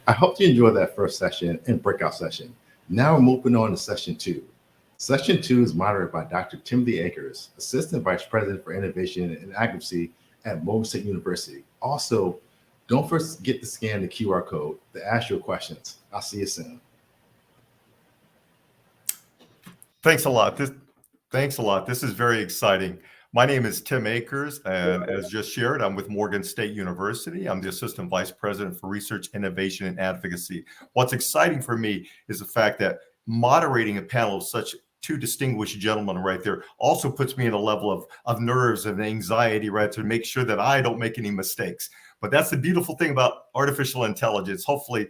I hope you enjoyed that first session and breakout session. Now we're moving on to session 2. Session 2 is moderated by Dr. Timothy Akers, Assistant Vice President for Innovation and Advocacy at Morgan State University. Also, don't forget to scan the QR code to ask your questions. I'll see you soon. Thanks a lot. This is very exciting. My name is Tim Akers, and as just shared, I'm with Morgan State University. I'm the Assistant Vice President for Research, Innovation, and Advocacy. What's exciting for me is the fact that moderating a panel of such two distinguished gentlemen right there also puts me in a level of nerves and anxiety, right, to make sure that I don't make any mistakes. But that's the beautiful thing about artificial intelligence. Hopefully,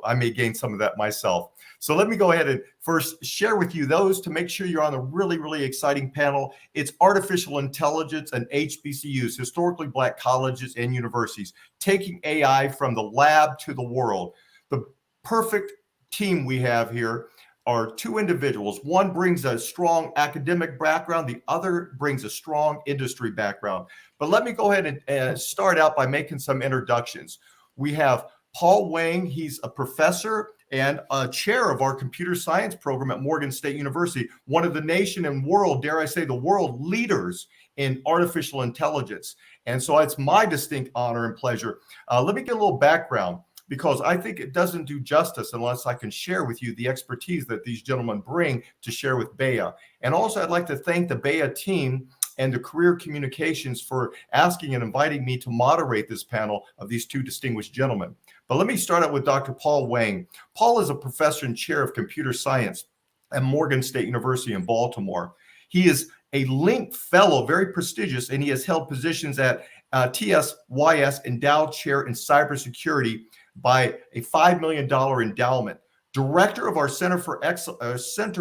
I may gain some of that myself. So let me go ahead and first share with you those to make sure you're on a really, really exciting panel. It's artificial intelligence and HBCUs, historically Black colleges and universities, taking AI from the lab to the world. The perfect team we have here are two individuals. One brings a strong academic background. The other brings a strong industry background. But let me go ahead and start out by making some introductions. We have Paul Wang. He's a professor and a chair of our computer science program at Morgan State University, one of the nation and world, dare I say, the world leaders in artificial intelligence. And so it's my distinct honor and pleasure. Let me get a little background, because I think it doesn't do justice unless I can share with you the expertise that these gentlemen bring to share with BEYA. And also, I'd like to thank the BEYA team and the Career Communications for asking and inviting me to moderate this panel of these two distinguished gentlemen. But let me start out with Dr. Paul Wang. Paul is a professor and chair of computer science at Morgan State University in Baltimore. He is a Link Fellow, very prestigious, and he has held positions at TSYS Endowed Chair in Cybersecurity by a $5 million endowment, director of our Center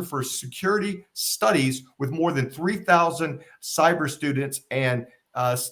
for Security Studies with more than 3,000 cyber students, and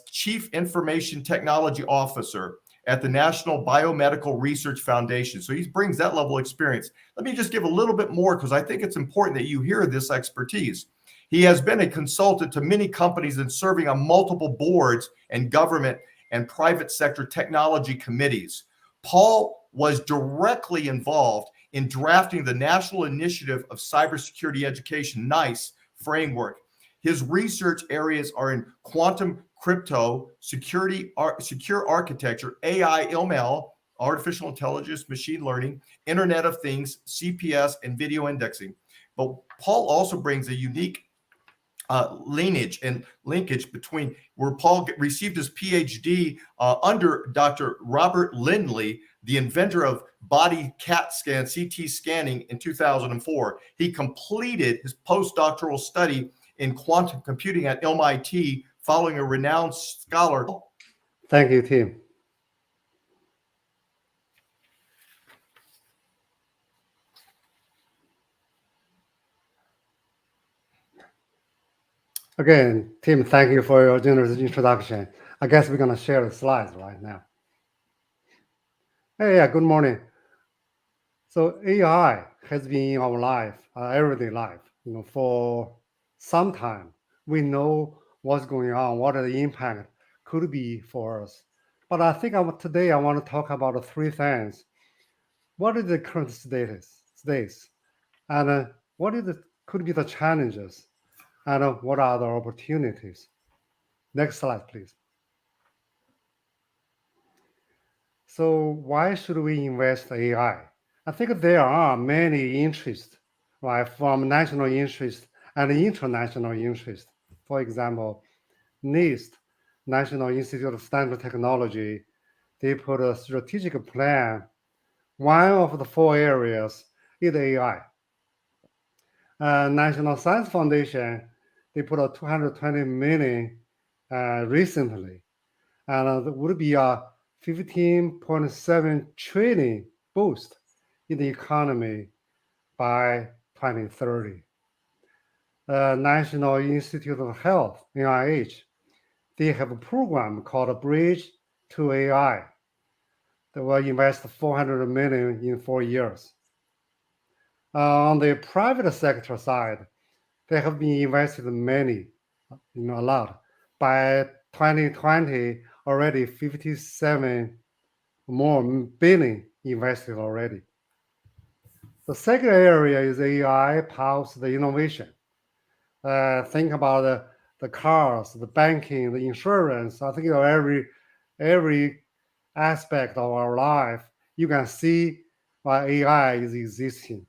chief information technology officer at the National Biomedical Research Foundation. So he brings that level of experience. Let me just give a little bit more, because I think it's important that you hear this expertise. He has been a consultant to many companies and serving on multiple boards and government and private sector technology committees. Paul was directly involved in drafting the National Initiative of Cybersecurity Education, NICE, framework. His research areas are in quantum crypto, secure architecture, AI, ML, artificial intelligence, machine learning, Internet of Things, CPS, and video indexing. But Paul also brings a unique linkage between where Paul received his PhD under Dr. Robert Lindley, the inventor of body CAT scan, CT scanning, in 2004. He completed his postdoctoral study in quantum computing at MIT, following a renowned scholar. Thank you, Tim. Again, Tim, thank you for your generous introduction. I guess we're going to share the slides right now. Hey, good morning. So AI has been in our life, everyday life, for some time. We know what's going on, what the impact could be for us. But I think today I want to talk about three things. What is the current status? And could be the challenges? And what are the opportunities? Next slide, please. So why should we invest in AI? I think there are many interests, right, from national interest and international interest. For example, NIST, National Institute of Standard Technology, they put a strategic plan. One of the 4 areas is AI. National Science Foundation, they put a $220 million recently, and it would be a 15.7 trillion boost in the economy by 2030. National Institute of Health, NIH, they have a program called Bridge to AI that will invest $400 million in 4 years. On the private sector side, they have been invested many, a lot. By 2020, already 57 more billion invested already. The second area is AI powers the innovation. Think about the cars, the banking, the insurance. I think every aspect of our life, you can see why AI is existing.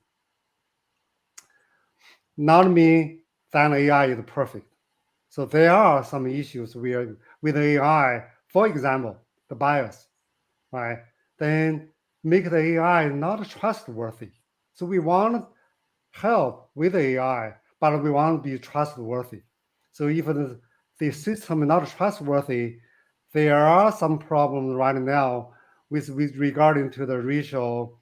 Not mean that AI is perfect. So there are some issues with AI. For example, the bias, right? Then make the AI not trustworthy. So we want help with AI, but we want to be trustworthy. So if the system is not trustworthy, there are some problems right now with regarding to the racial,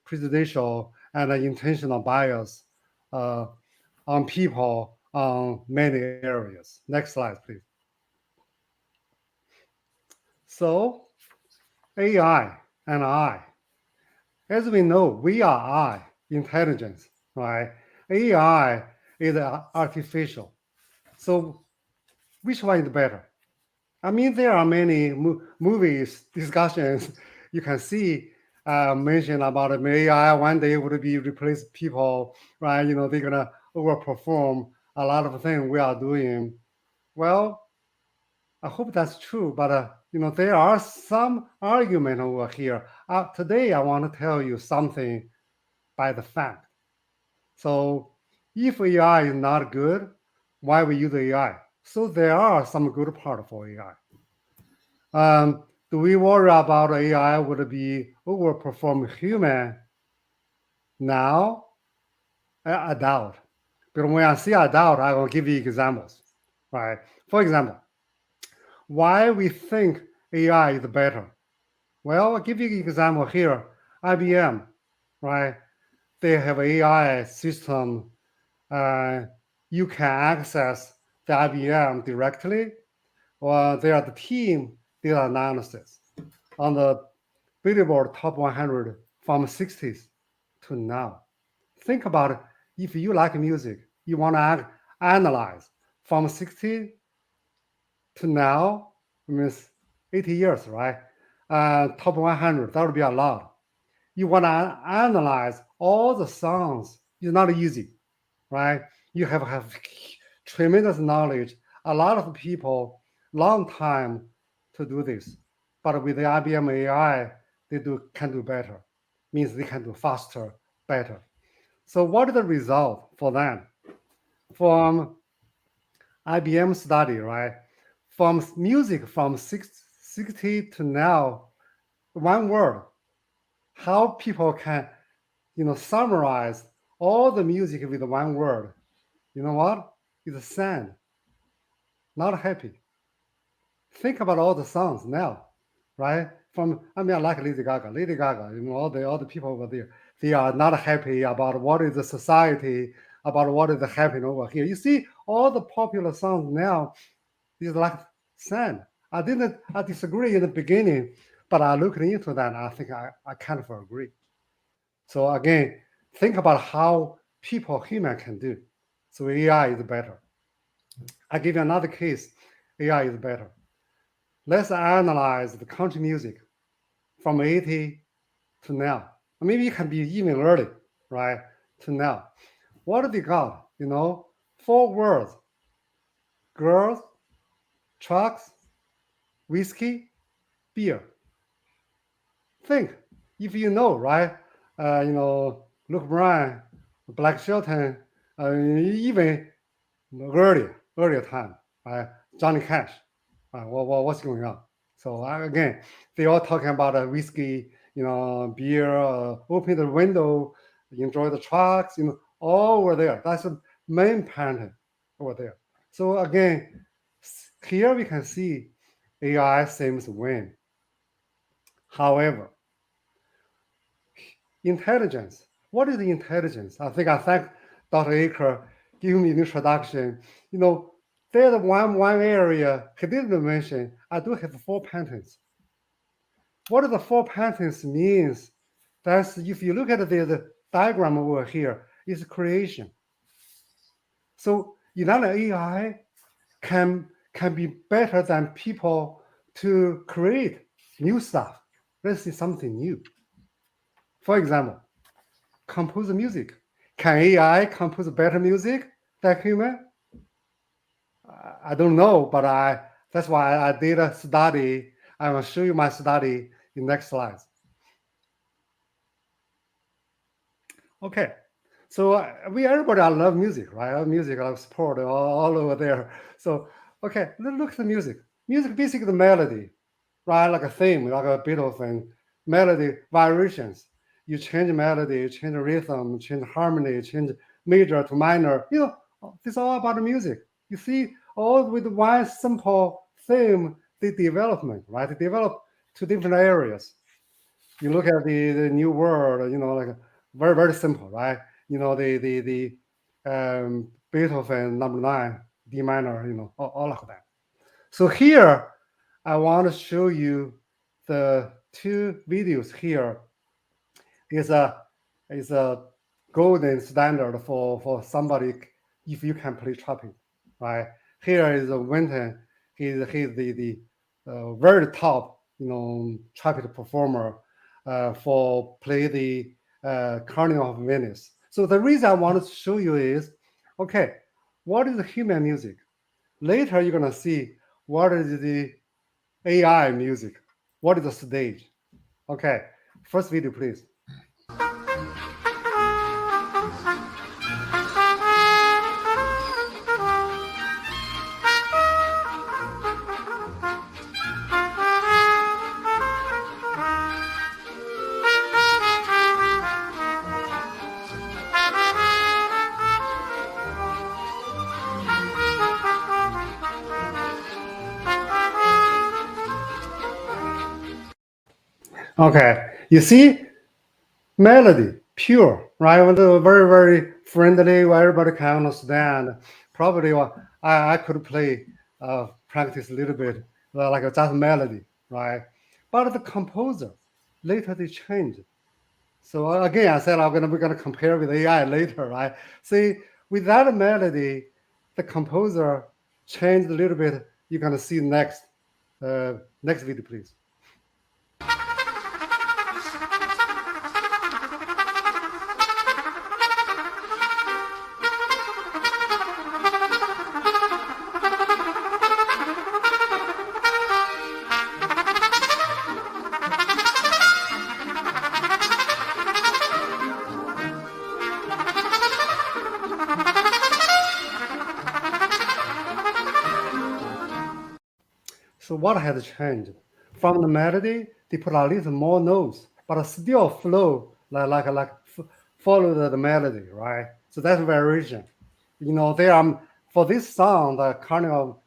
presidential, and intentional bias on people on many areas. Next slide, please. So AI and I, as we know, we are I, intelligence, right? AI is artificial. So which one is better? I mean, there are many movies, discussions you can see mention about AI one day would be replace people, right? You know, they're gonna overperform a lot of things we are doing. Well, I hope that's true, but you know, there are some argument over here. Today, I want to tell you something by the fact. So if AI is not good, why we use AI? So there are some good part for AI. Do we worry about AI would be overperform human? Now, I doubt. But when I say I doubt, I will give you examples, right? For example, why we think AI is better? Well, I'll give you an example here. IBM, right? They have AI system. You can access the IBM directly, or they are the team data analysis on the Billboard Top 100 from 60s to now. Think about it. If you like music, you want to analyze from 60 to now, means 80 years, right? Top 100, that would be a lot. You want to analyze all the songs. It's not easy, right? You have tremendous knowledge. A lot of people, long time to do this. But with the IBM AI, they can do better. Means they can do faster, better. So what is the result for them? From IBM study, right? From music from 60 to now, one word, how people can, you know, summarize all the music with one word. You know what? It's sad, not happy. Think about all the songs now, right? I like Lady Gaga. Lady Gaga, you know, all the people over there, they are not happy about what is the society, about what is happening over here. You see, all the popular songs now is like sad. I disagree in the beginning, but I looked into that and I think I kind of agree. So again, think about how human can do. So AI is better. I give you another case. AI is better. Let's analyze the country music from 80 to now. Maybe it can be even early, right? To now. What do they got? You know, 4 words: girls, trucks, whiskey, beer. Think, if you know, right? You know, Luke Bryan, Black Shelton, even earlier time, right? Johnny Cash. What's going on? So again, they all talking about whiskey, you know, beer, open the window, enjoy the trucks, you know, all over there. That's the main pattern over there. So again, here we can see AI seems to win. However, intelligence. What is the intelligence? I think I thank Dr. Aker giving me an introduction. You know, there's one area he didn't mention. I do have 4 patents. What do the 4 patents means? That's if you look at the diagram over here, is creation. So another AI can be better than people to create new stuff. Let's see something new. For example, compose music. Can AI compose better music than human? I don't know, but that's why I did a study. I will show you my study in next slides. Okay, so everybody I love music, right? I love music, I love sport, all over there. So okay, let's look at the music. Music basically the melody, right? Like a theme, like a Beethoven melody variations. You change melody, you change rhythm, change harmony, change major to minor. This is all about the music. You see, all with one simple theme, the development, right? They develop to different areas. You look at the new world, like very, very simple, right? The Beethoven number 9, D minor, all of that. So here, I want to show you the 2 videos here. Is a golden standard for somebody if you can play trumpet, right? Here is Winton. He's the very top trumpet performer for play the Carnival of Venice. So the reason I wanted to show you is, okay, what is the human music? Later you're gonna see what is the AI music. What is the stage? Okay, first video, please. Okay, you see, melody, pure, right? Very, very friendly, where everybody can understand. Probably I could play, practice a little bit, like just melody, right? But the composer, later they changed. So again, I said we're gonna compare with AI later, right? See, with that melody, the composer changed a little bit. You're gonna see next video, please. So what has changed? From the melody, they put a little more notes, but still flow like follow the melody, right? So that's variation. There are for this song, the Carnival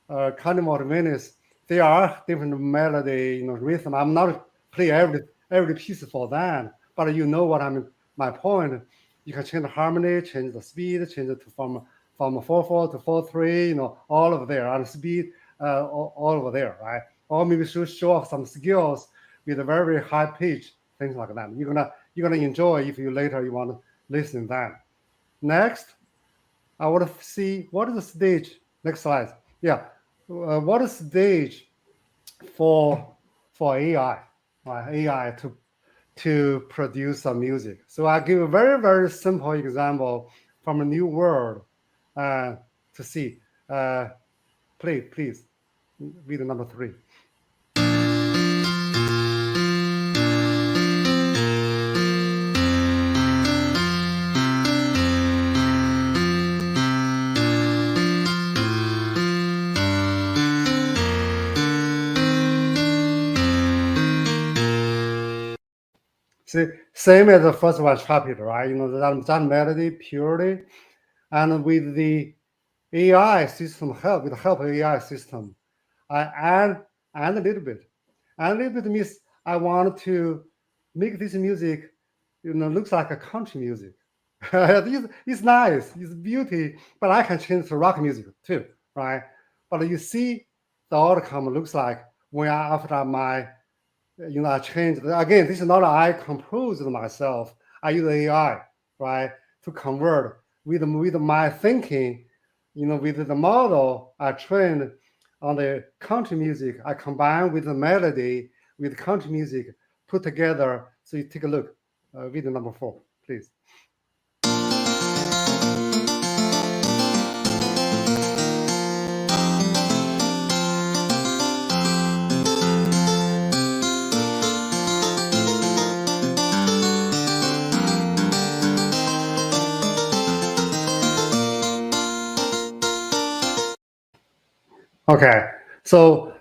of Venice, there are different melody, rhythm. I'm not play every piece for that, but you know what I mean. My point. You can change the harmony, change the speed, change it from 4/4 to 4/3, all over there, and speed. All over there, right? Or maybe show off some skills with a very, very high pitch, things like that. You're gonna enjoy if you later you want to listen to that. Next, I want to see what is the stage. Next slide. Yeah, what is stage for AI, right? AI to produce some music. So I give a very, very simple example from a new world to see. Please. Video number 3. See, same as the first one, trumpet, right? That melody purely, and with the AI system help, with the help of AI system, I add a little bit. And a little bit means I want to make this music, looks like a country music. It's nice, it's beauty, but I can change to rock music too, right? But you see, the outcome looks like when after my, I changed. Again, this is not I composed myself. I use AI, right, to convert with my thinking, with the model I trained on the country music. I combine with the melody with country music, put together So you take a look. Video number 4, please. Okay, so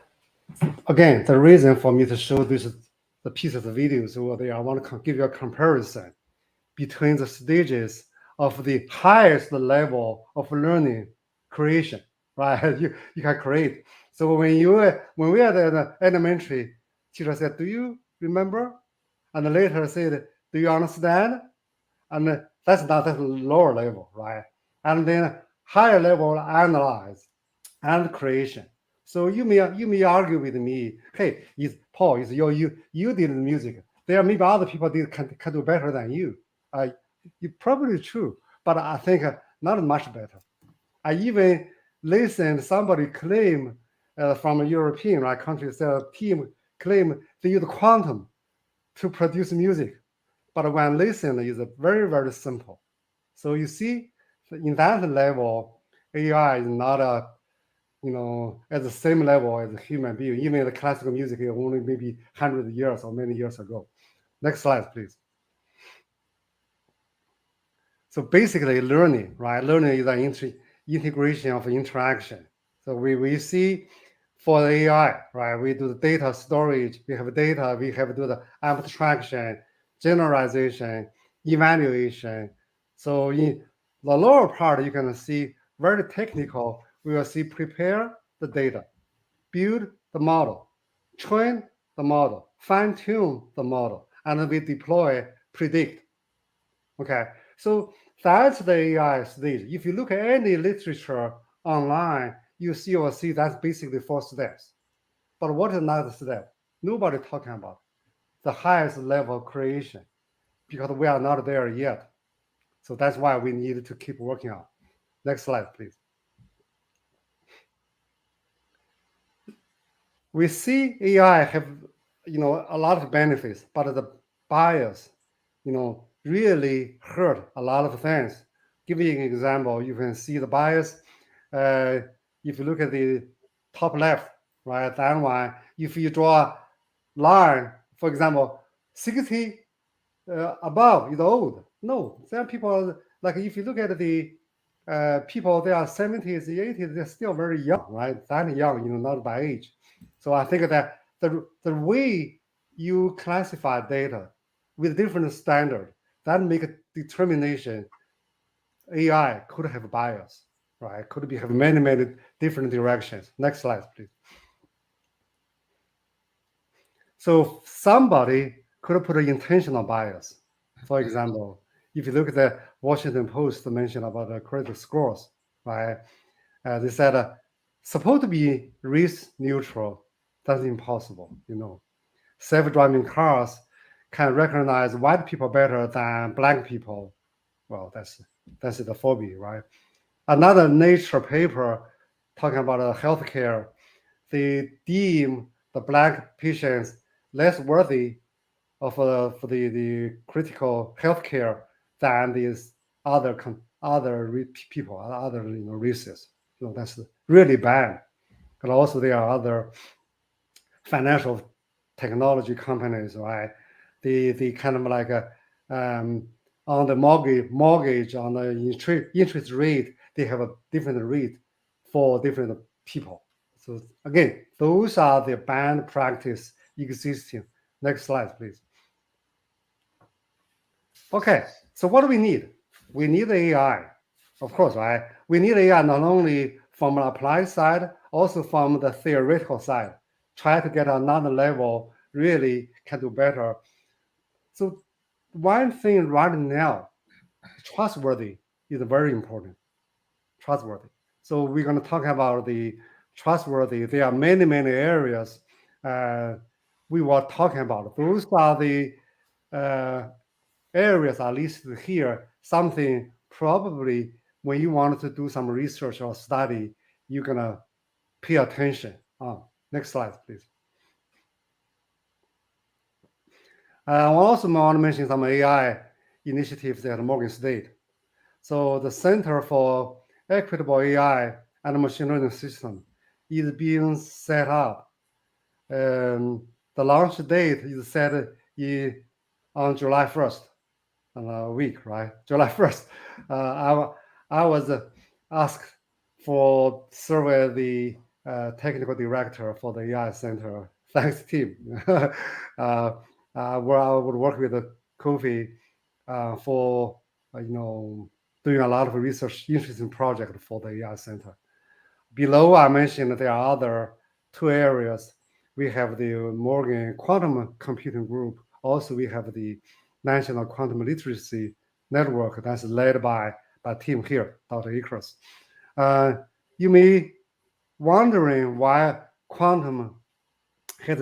again, the reason for me to show the pieces of videos over there, I want to give you a comparison between the stages of the highest level of learning creation, right? You can create. So when we are at the elementary, teacher said, "Do you remember?" And later said, "Do you understand?" And that's lower level, right? And then higher level analyze and creation. So you may argue with me, hey, Paul, you did the music. There may be other people can do better than you. You're probably true, but I think not much better. I even listened somebody claim from a European country, team claim they use quantum to produce music, but when listen is very, very simple. So you see, in that level, AI is not at the same level as a human being. Even the classical music is only maybe 100 years or many years ago. Next slide, please. So basically learning, right? Learning is an integration of interaction. So we see for the AI, right? We do the data storage, we have data, we have to do the abstraction, generalization, evaluation. So in the lower part, you can see very technical. We will see prepare the data, build the model, train the model, fine tune the model, and we deploy, predict. Okay, so that's the AI stage. If you look at any literature online, you will see that's basically 4 steps. But what is another step? Nobody talking about the highest level creation because we are not there yet. So that's why we need to keep working on. Next slide, please. We see AI have a lot of benefits, but the bias really hurt a lot of things. Give you an example, you can see the bias. If you look at the top left, right, that one, if you draw a line, for example, 60 above is old. No, there are people, like if you look at the people, they are 70s, 80s, they're still very young, right? That young, not by age. So I think that the way you classify data with different standard, that make a determination. AI could have bias, right? Could have many different directions. Next slide, please. So somebody could put an intentional bias. For example, if you look at the Washington Post mention about the credit scores, right? They said supposed to be race neutral. That's impossible. Self-driving cars can recognize white people better than black people. Well, that's the phobia, right? Another Nature paper talking about healthcare, they deem the black patients less worthy of for the critical healthcare than these other people, other races. That's really bad. And also there are other financial technology companies, right? They kind of like on the mortgage on the interest rate, they have a different rate for different people. So again, those are the banned practice existing. Next slide, please. Okay, so what do we need? We need AI, of course, right? We need AI not only from the applied side, also from the theoretical side. Try to get another level, really can do better. So one thing right now, trustworthy is very important. Trustworthy. So we're going to talk about the trustworthy. There are many areas we were talking about. Those are the areas are listed here. Something probably when you want to do some research or study, you're going to pay attention. Next slide, please. I also want to mention some AI initiatives at Morgan State. So the Center for Equitable AI and Machine Learning System is being set up. The launch date is set on July 1st, a week, right? July 1st. I was asked for serve as the technical director for the AI Center. Thanks, team. Where I would work with Kofi for doing a lot of research, interesting project for the AI Center. Below, I mentioned there are other two areas. We have the Morgan Quantum Computing Group. Also, we have the National Quantum Literacy Network that's led by team here, Dr. Akers. You may wondering why quantum has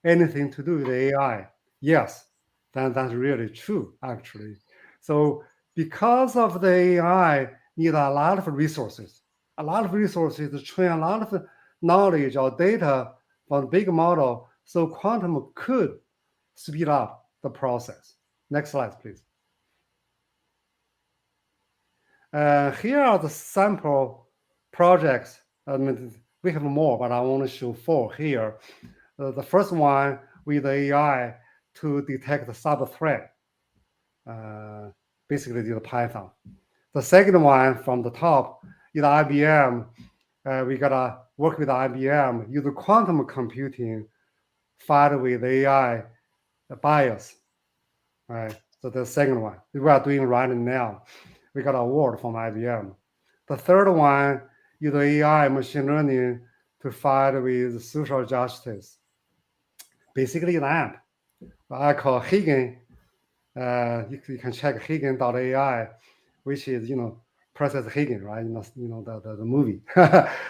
anything to do with AI. Yes, that's really true, actually. So because of the AI, need a lot of resources to train a lot of knowledge or data from big model, so quantum could speed up the process. Next slide, please. Here are the sample projects. I mean, we have more, but I want to show 4 here. The first one with AI to detect the sub-threat, basically the Python. The second one from the top is IBM. We gotta work with IBM, use quantum computing, fight with AI bias. Right. So the second one we are doing right now. We got an award from IBM. The third one is AI machine learning to fight with social justice. Basically an app I call Hagen. You can check Hagen.ai, which is process Hagen, right? The movie.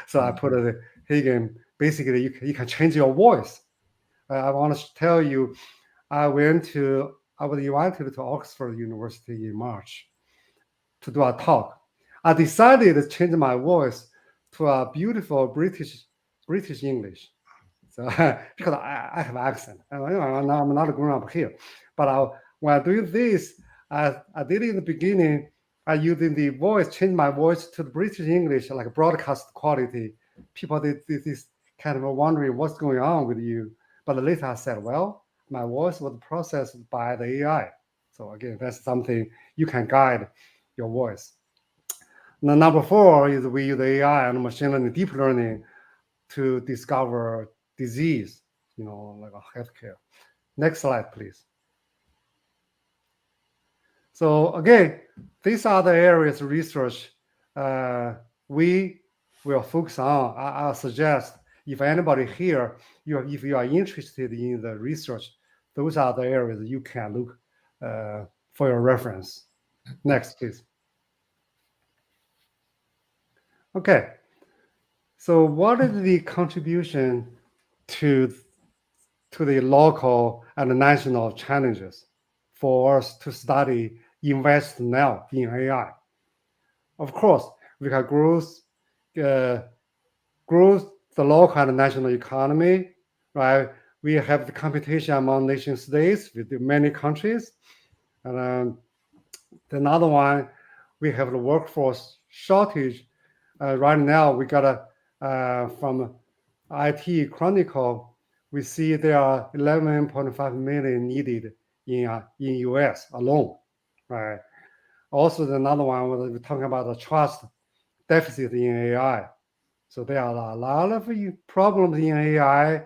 So I put a Hagen. Basically, you can change your voice. I want to tell you, I was invited to Oxford University in March to do a talk. I decided to change my voice to a beautiful British English. So because I have accent, I'm not grown up here. But when I do this, I did it in the beginning. I using the voice, change my voice to the British English, like broadcast quality. People did this kind of wondering what's going on with you. But later I said, well, my voice was processed by the AI. So again, that's something you can guide your voice. Now, number 4 is we use AI and machine learning, deep learning to discover disease, like a healthcare. Next slide, please. So again, these are the areas of research we will focus on. I suggest if anybody here, if you are interested in the research, those are the areas you can look for your reference. Next, please. Okay. So what is the contribution to the local and national challenges for us to study, invest now in AI? Of course, we can grow the local and national economy, right? We have the competition among nation states with many countries. And another one, we have the workforce shortage. Right now, we got from IT Chronicle, we see there are 11.5 million needed in US alone, right? Also, another one, we're talking about the trust deficit in AI. So there are a lot of problems in AI.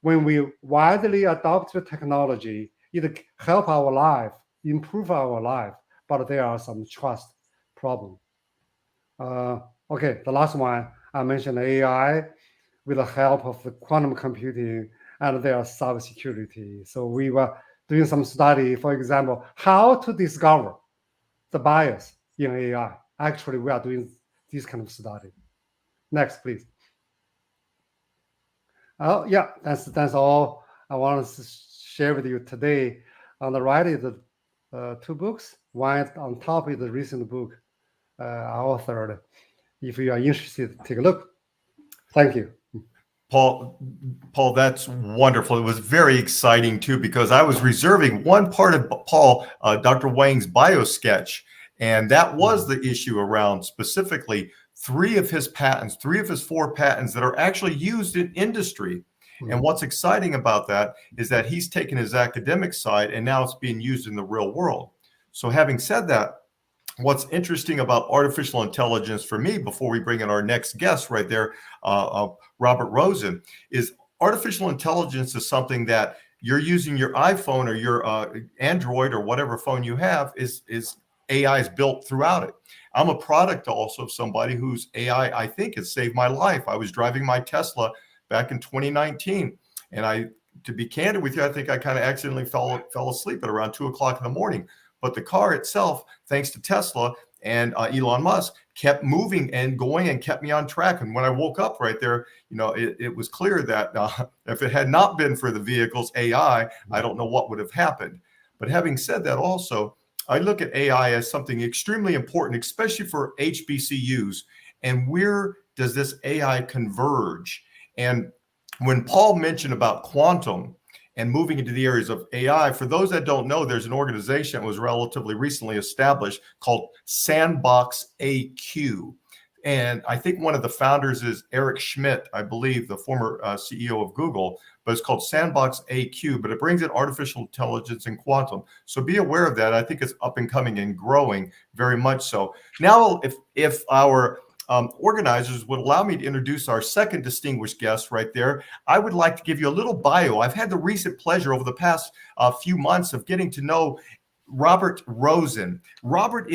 When we widely adopt the technology, it help our life, improve our life, but there are some trust problems. Okay, the last one, I mentioned AI with the help of the quantum computing and their cybersecurity. So we were doing some study, for example, how to discover the bias in AI. Actually, we are doing this kind of study. Next, please. Oh, yeah, that's all I want to share with you today. On the right is the 2 books. One on top is the recent book I authored. If you are interested, take a look. Thank you. Paul, that's wonderful. It was very exciting too, because I was reserving one part of Dr. Wang's bio sketch, and that was the issue around specifically three of his 4 patents that are actually used in industry. And what's exciting about that is that he's taken his academic side and now it's being used in the real world. So having said that, what's interesting about artificial intelligence for me, before we bring in our next guest right there, Robert Rosen, is artificial intelligence is something that you're using your iPhone or your Android or whatever phone you have is AI is built throughout it. I'm a product also of somebody whose AI, I think, has saved my life. I was driving my Tesla back in 2019, and to be candid with you, I think I kind of accidentally fell asleep at around 2 o'clock in the morning. But the car itself, thanks to Tesla and Elon Musk, kept moving and going and kept me on track. And when I woke up right there, it was clear that if it had not been for the vehicle's AI, I don't know what would have happened. But having said that, also, I look at AI as something extremely important, especially for HBCUs. And where does this AI converge? And when Paul mentioned about quantum and moving into the areas of AI, for those that don't know, there's an organization that was relatively recently established called Sandbox AQ. And I think one of the founders is Eric Schmidt, I believe, the former CEO of Google, but it's called Sandbox AQ, but it brings in artificial intelligence and quantum. So be aware of that. I think it's up and coming and growing very much so. Now, if our organizers would allow me to introduce our second distinguished guest right there, I would like to give you a little bio. I've had the recent pleasure over the past few months of getting to know Robert Rosen. Robert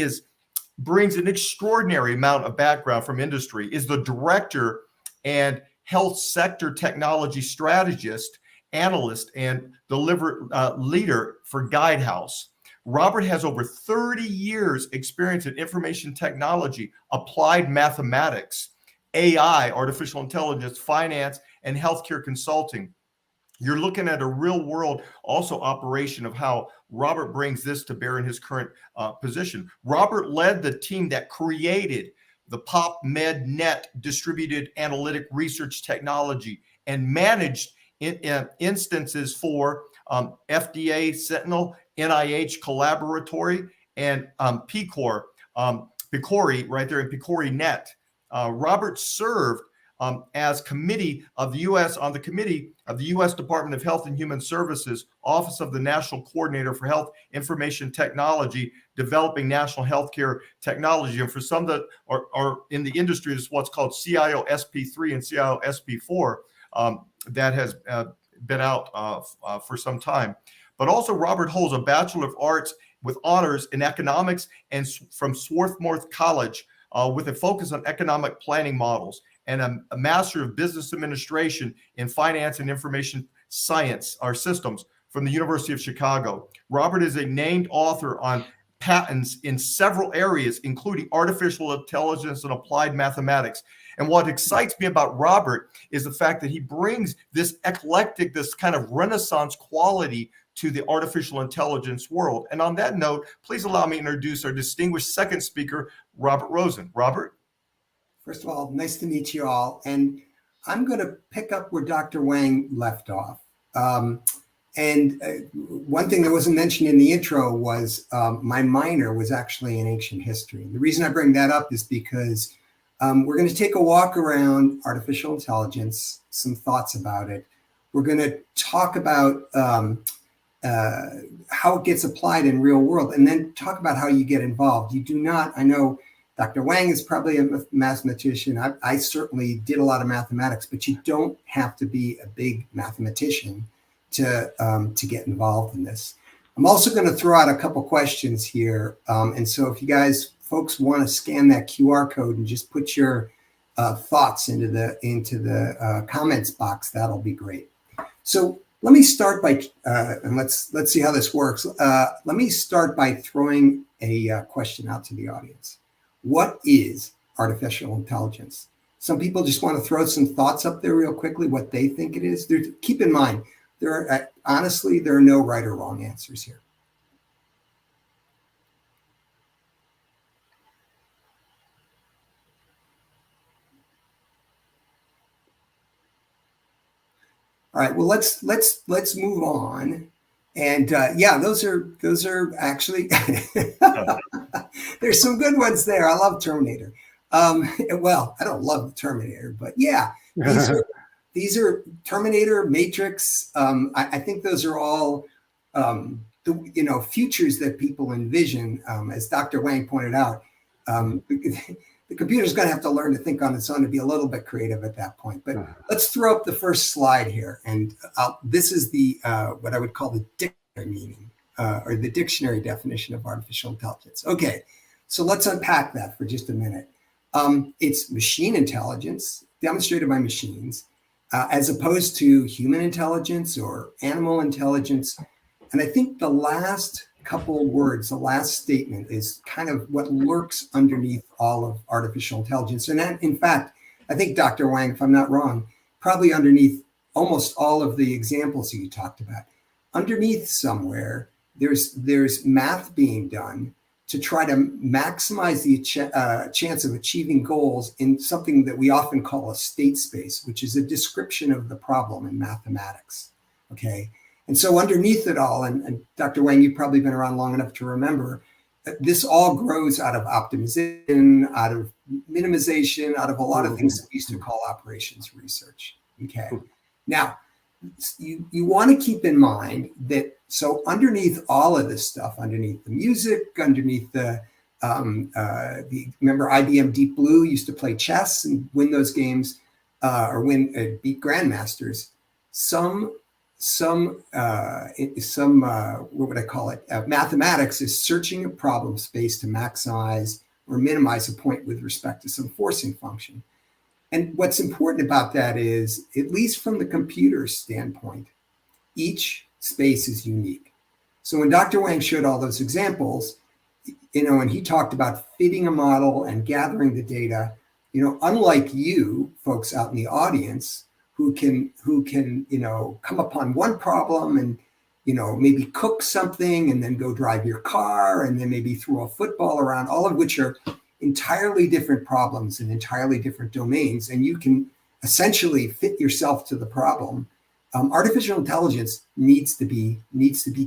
brings an extraordinary amount of background from industry, is the director and health sector technology strategist, analyst, and leader for Guidehouse. Robert has over 30 years experience in information technology, applied mathematics, AI, artificial intelligence, finance, and healthcare consulting. You're looking at a real world also operation of how Robert brings this to bear in his current position. Robert led the team that created the PopMedNet distributed analytic research technology and managed instances for FDA Sentinel, NIH Collaboratory, and PCORI, right there in PCORI Net. Robert served as committee of the U.S. on the committee of the U.S. Department of Health and Human Services, Office of the National Coordinator for Health Information Technology, developing national healthcare technology. And for some that are in the industry, this is what's called CIO SP3 and CIO SP4 that has been out for some time. But also Robert holds a Bachelor of Arts with honors in economics and from Swarthmore College with a focus on economic planning models, and a Master of Business Administration in Finance and Information Science, or Systems, from the University of Chicago. Robert is a named author on patents in several areas, including artificial intelligence and applied mathematics. And what excites me about Robert is the fact that he brings this eclectic, this kind of Renaissance quality to the artificial intelligence world. And on that note, please allow me to introduce our distinguished second speaker, Robert Rosen. Robert? First of all, nice to meet you all. And I'm going to pick up where Dr. Wang left off. One thing that wasn't mentioned in the intro was my minor was actually in ancient history. And the reason I bring that up is because we're going to take a walk around artificial intelligence, some thoughts about it. We're going to talk about how it gets applied in real world, and then talk about how you get involved. You do not, I know Dr. Wang is probably a mathematician. I certainly did a lot of mathematics, but you don't have to be a big mathematician to get involved in this. I'm also going to throw out a couple questions here. And so if you folks want to scan that QR code and just put your thoughts into the comments box, that'll be great. So let me start by, and let's see how this works. Let me start by throwing a question out to the audience. What is artificial intelligence? Some people just want to throw some thoughts up there real quickly, what they think it is. Keep in mind, honestly, there are no right or wrong answers here. All right. Well, let's move on. And yeah, those are actually there's some good ones there. I love Terminator. Well, I don't love Terminator, but yeah, these are Terminator, Matrix. I think those are all the futures that people envision. As Dr. Wang pointed out, the computer's going to have to learn to think on its own to be a little bit creative at that point. But let's throw up the first slide here, and this is the what I would call the dictionary meaning or the dictionary definition of artificial intelligence. Okay, so let's unpack that for just a minute. It's machine intelligence demonstrated by machines, as opposed to human intelligence or animal intelligence. And I think the last couple words, the last statement is kind of what lurks underneath all of artificial intelligence. And that, in fact, I think Dr. Wang, if I'm not wrong, probably underneath almost all of the examples you talked about, underneath somewhere, there's math being done to try to maximize the chance of achieving goals in something that we often call a state space, which is a description of the problem in mathematics, okay? And so underneath it all, and Dr. Wang, you've probably been around long enough to remember, this all grows out of optimization, out of minimization, out of a lot of things that we used to call operations research, okay? Now, you want to keep in mind that, so underneath all of this stuff, underneath the music, underneath the remember IBM Deep Blue used to play chess and win those games or beat grandmasters. Some what would I call it? Mathematics is searching a problem space to maximize or minimize a point with respect to some forcing function. And what's important about that is, at least from the computer standpoint, each space is unique. So when Dr. Wang showed all those examples, and he talked about fitting a model and gathering the data, unlike you folks out in the audience who can come upon one problem and, maybe cook something and then go drive your car and then maybe throw a football around, all of which are entirely different problems in entirely different domains, and you can essentially fit yourself to the problem. Artificial intelligence needs to be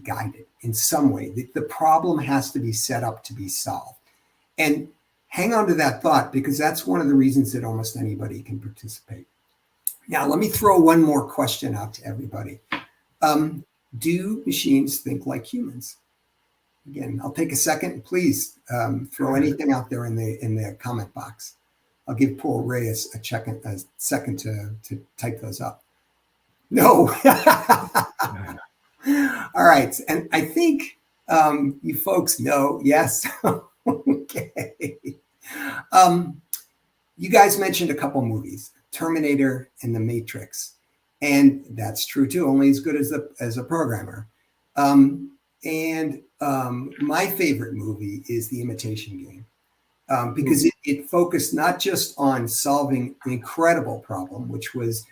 guided in some way. The problem has to be set up to be solved. And hang on to that thought, because that's one of the reasons that almost anybody can participate. Now, let me throw one more question out to everybody. Do machines think like humans? Again, I'll take a second. Please throw anything out there in the comment box. I'll give Paul Ray a second to type those up. No. All right. And I think you folks know, yes. Okay. You guys mentioned a couple movies, Terminator and The Matrix. And that's true too, only as good as a programmer. My favorite movie is The Imitation Game, because it focused not just on solving an incredible problem, which was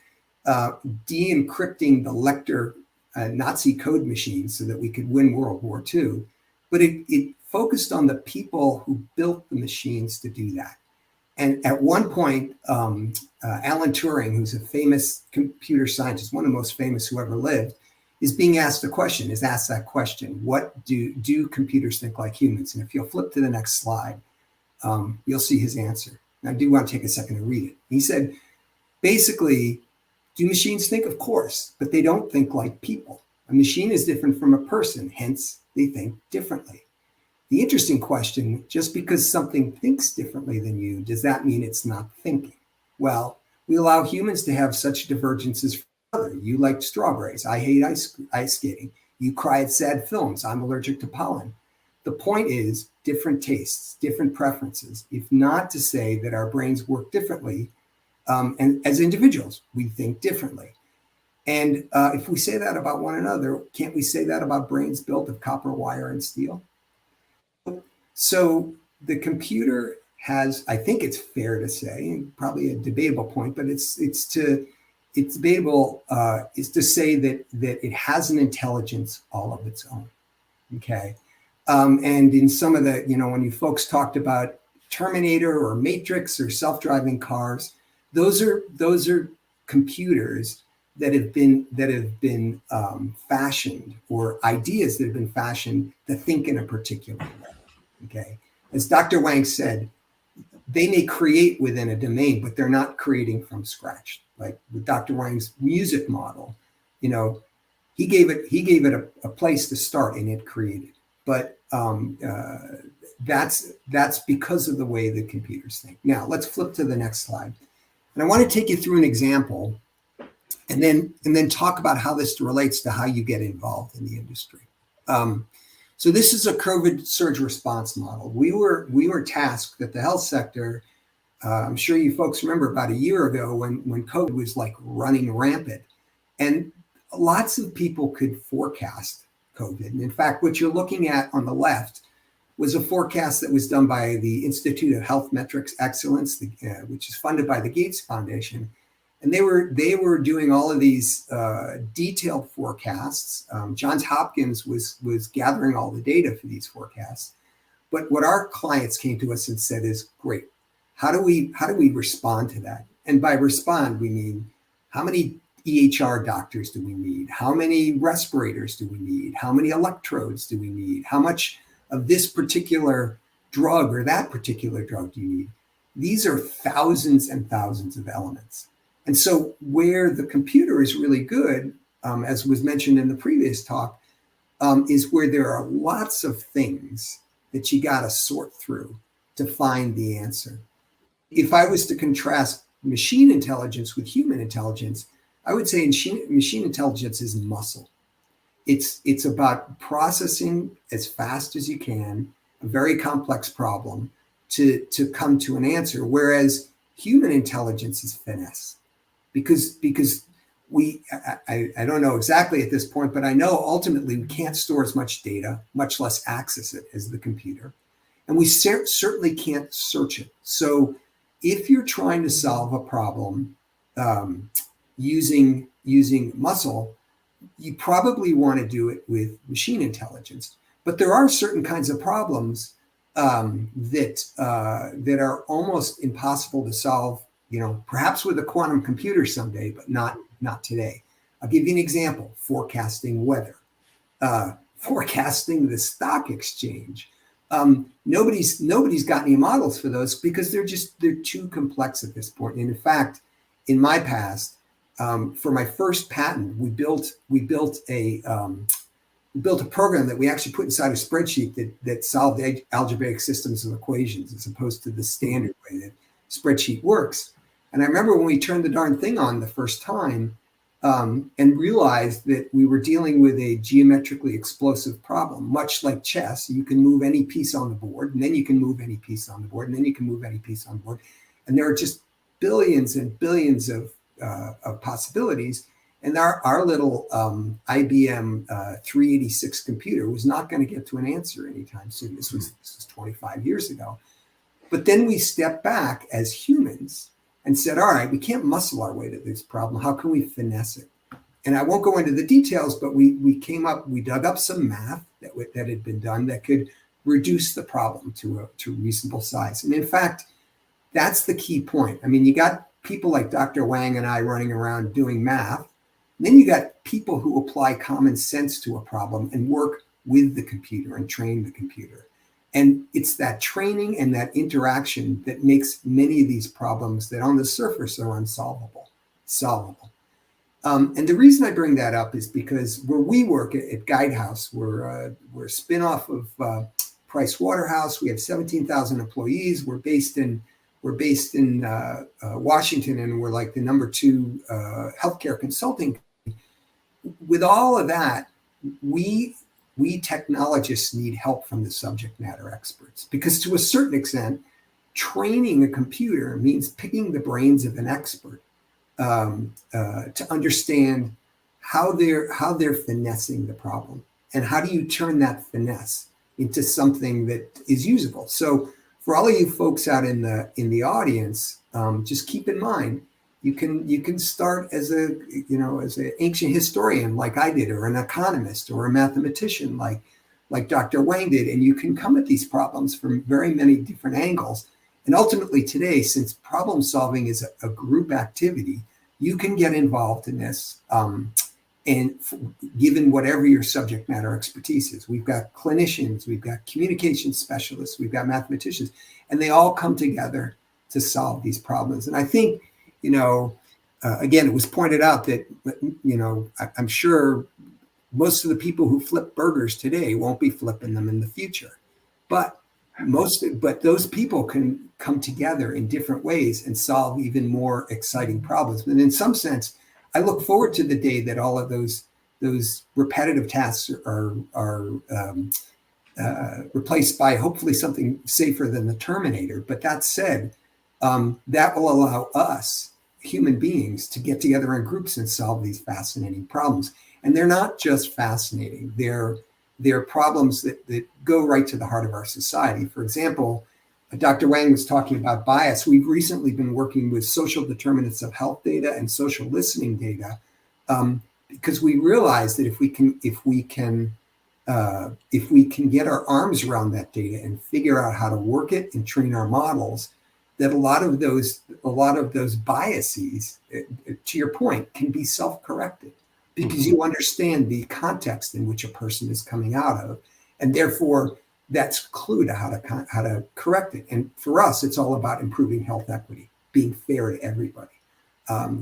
de-encrypting the Lecter Nazi code machine so that we could win World War II, but it focused on the people who built the machines to do that. And at one point, Alan Turing, who's a famous computer scientist, one of the most famous who ever lived, is asked that question, what do computers think like humans? And if you'll flip to the next slide, you'll see his answer. And I do want to take a second to read it. He said, basically, do machines think? Of course, but they don't think like people. A machine is different from a person, hence they think differently. The interesting question, just because something thinks differently than you, does that mean it's not thinking? Well, we allow humans to have such divergences from each other. You like strawberries. I hate ice skating. You cry at sad films. I'm allergic to pollen. The point is different tastes, different preferences, if not to say that our brains work differently. And as individuals, we think differently. And if we say that about one another, can't we say that about brains built of copper wire and steel? So the computer has, I think it's fair to say, probably a debatable point, but it's debatable, is to say that it has an intelligence all of its own. Okay. And in some of the, when you folks talked about Terminator or Matrix or self-driving cars, those are computers that have been fashioned, or ideas that have been fashioned to think in a particular way. Okay, as Dr. Wang said, they may create within a domain, but they're not creating from scratch. Like with Dr. Wang's music model, you know, he gave it a place to start, and it created. But that's because of the way the computers think. Now let's flip to the next slide, and I want to take you through an example, and then talk about how this relates to how you get involved in the industry. So this is a COVID surge response model. We were tasked at the health sector. I'm sure you folks remember about a year ago when COVID was like running rampant, and lots of people could forecast COVID. And in fact, what you're looking at on the left was a forecast that was done by the Institute of Health Metrics Excellence, which is funded by the Gates Foundation. And they were doing all of these detailed forecasts. Johns Hopkins was gathering all the data for these forecasts. But what our clients came to us and said is, great, how do we respond to that? And by respond, we mean how many EHR doctors do we need? How many respirators do we need? How many electrodes do we need? How much of this particular drug or that particular drug do you need? These are thousands and thousands of elements. And so where the computer is really good, as was mentioned in the previous talk, is where there are lots of things that you got to sort through to find the answer. If I was to contrast machine intelligence with human intelligence, I would say machine intelligence is muscle. It's about processing as fast as you can a very complex problem to come to an answer, whereas human intelligence is finesse. Because I don't know exactly at this point, but I know ultimately we can't store as much data, much less access it as the computer. And we certainly can't search it. So if you're trying to solve a problem using muscle, you probably want to do it with machine intelligence. But there are certain kinds of problems that are almost impossible to solve, you know, perhaps with a quantum computer someday, but not today. I'll give you an example: forecasting weather, forecasting the stock exchange. Nobody's got any models for those because they're too complex at this point. And in fact, in my past, for my first patent, we built a program that we actually put inside a spreadsheet that solved algebraic systems of equations as opposed to the standard way that spreadsheet works. And I remember when we turned the darn thing on the first time and realized that we were dealing with a geometrically explosive problem, much like chess. You can move any piece on the board, and then you can move any piece on the board, and then you can move any piece on the board. And there are just billions and billions of possibilities. And our little IBM 386 computer was not going to get to an answer anytime soon. This was 25 years ago. But then we stepped back as humans and said, all right, we can't muscle our way to this problem. How can we finesse it? And I won't go into the details, but we dug up some math that had been done that could reduce the problem to a reasonable size. And in fact, that's the key point. I mean, you got people like Dr. Wang and I running around doing math. And then you got people who apply common sense to a problem and work with the computer and train the computer. And it's that training and that interaction that makes many of these problems that on the surface are unsolvable, solvable. And the reason I bring that up is because where we work at Guidehouse, we're a spinoff of Price Waterhouse. We have 17,000 employees. We're based in Washington, and we're like the #2 healthcare consulting. With all of that, we technologists need help from the subject matter experts, because to a certain extent, training a computer means picking the brains of an expert to understand how they're finessing the problem, and how do you turn that finesse into something that is usable. So for all of you folks out in the audience, just keep in mind, you can start as an ancient historian like I did, or an economist, or a mathematician like Dr. Wang did, and you can come at these problems from very many different angles. And ultimately today, since problem solving is a group activity, you can get involved in this. And given whatever your subject matter expertise is, we've got clinicians, we've got communication specialists, we've got mathematicians, and they all come together to solve these problems. And I think, again, it was pointed out that, I'm sure most of the people who flip burgers today won't be flipping them in the future, but those people can come together in different ways and solve even more exciting problems. And in some sense, I look forward to the day that all of those repetitive tasks are replaced by hopefully something safer than the Terminator. But that said, that will allow us, human beings, to get together in groups and solve these fascinating problems. And they're not just fascinating. They're problems that go right to the heart of our society. For example, Dr. Wang was talking about bias. We've recently been working with social determinants of health data and social listening data, because we realize that if we can get our arms around that data and figure out how to work it and train our models, that a lot of those biases, to your point, can be self-corrected, because you understand the context in which a person is coming out of, and therefore that's a clue to how to correct it. And for us, it's all about improving health equity, being fair to everybody.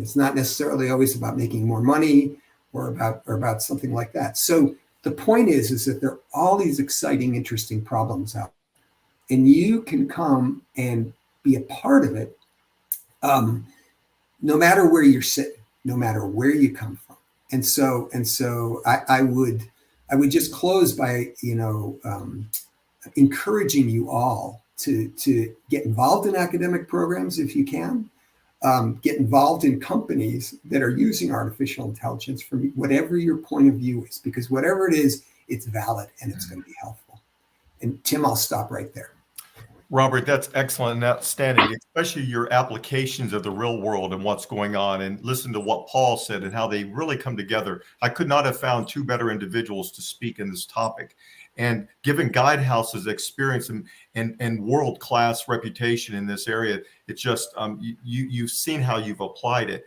It's not necessarily always about making more money or about something like that. So the point is that there are all these exciting, interesting problems out there, and you can come and be a part of it, no matter where you're sitting, no matter where you come from. And so I would just close by encouraging you all to get involved in academic programs if you can, get involved in companies that are using artificial intelligence from whatever your point of view is, because whatever it is, it's valid and it's going to be helpful. And Tim, I'll stop right there. Robert, that's excellent and outstanding, especially your applications of the real world and what's going on, and listen to what Paul said and how they really come together. I could not have found two better individuals to speak in this topic. And given Guidehouse's experience and world-class reputation in this area, it's just, you've seen how you've applied it.